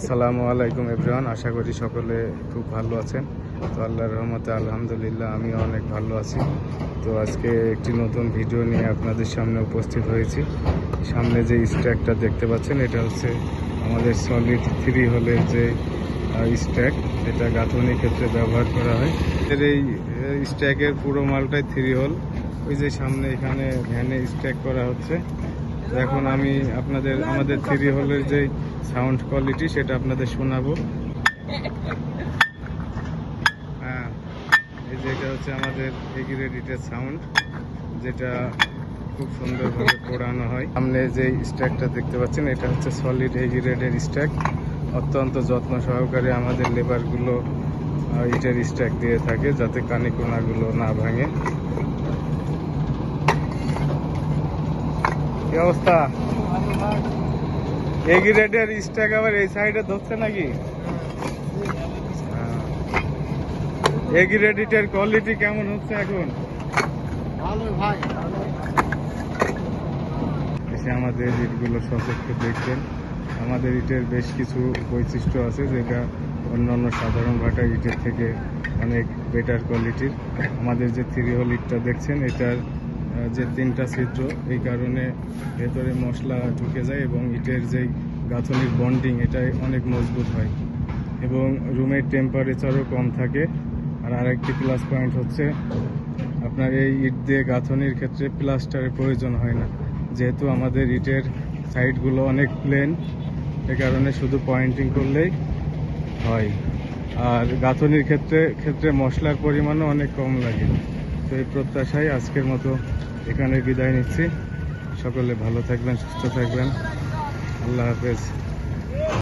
আসসালামু আলাইকুম এভরিওয়ান, আশা করি সকলে খুব ভালো আছেন। তো আল্লাহর রহমতে আলহামদুলিল্লাহ আমিও অনেক ভালো আছি। তো আজকে একটি নতুন ভিডিও নিয়ে আপনাদের সামনে উপস্থিত হয়েছি। সামনে যে স্ট্যাকটা দেখতে পাচ্ছেন, এটা হচ্ছে আমাদের সলিড 3 হোলের যে স্ট্যাক, যেটা গাঁথনির ক্ষেত্রে ব্যবহার করা হয়। এই স্ট্যাকের পুরো মালটাই 3 হোল। ওই যে সামনে এখানে ভ্যানে স্ট্যাক করা হচ্ছে। তো এখন আমি আমাদের 3 হোলের যে সাউন্ড কোয়ালিটি সেটা আপনাদের শোনাবো। হ্যাঁ, এই যে এটা হচ্ছে আমাদের এগ্রেডিটের সাউন্ড, যেটা খুব সুন্দরভাবে পোড়ানো হয়। সামনে যে স্ট্যাকটা দেখতে পাচ্ছেন, এটা হচ্ছে সলিড এগ্রেডের স্ট্যাক। অত্যন্ত যত্ন সহকারে আমাদের লেবারগুলো ইটের স্ট্যাক দিয়ে থাকে, যাতে কানিকোনাগুলো না ভাঙে। কি অবস্থা? এগ্রেডের স্ট্যাক আবার এই সাইডে ধরছে নাকি? এগ্রেডের কোয়ালিটি কেমন হচ্ছে এখন? ভালো ভাই। এসে আমাদের ইটগুলো সচক্ষে দেখবেন। আমাদের ইটের বেশ কিছু বৈশিষ্ট্য আছে, যেটা অন্যান্য সাধারণ ভাটা ইটের থেকে অনেক বেটার কোয়ালিটির। আমাদের যে 3 হোল ইটটা দেখছেন, এটার যে 3টা ছিদ্র, এই কারণে ভেতরে মশলা ঢুকে যায় এবং ইটের যেই গাঁথনির বন্ডিং এটা অনেক মজবুত হয় এবং রুমের টেম্পারেচারও কম থাকে। আর আরেকটি প্লাস পয়েন্ট হচ্ছে, আপনার এই ইট দিয়ে গাঁথনির ক্ষেত্রে প্লাস্টারের প্রয়োজন হয় না, যেহেতু আমাদের ইটের সাইডগুলো অনেক প্লেন, এ কারণে শুধু পয়েন্টিং করলেই হয়। আর গাঁথনির ক্ষেত্রে মশলার পরিমাণও অনেক কম লাগে। তো এই প্রত্যাশায় আজকের মতো এখানে বিদায় নিচ্ছি। সকলে ভালো থাকবেন, সুস্থ থাকবেন। আল্লাহ হাফেজ।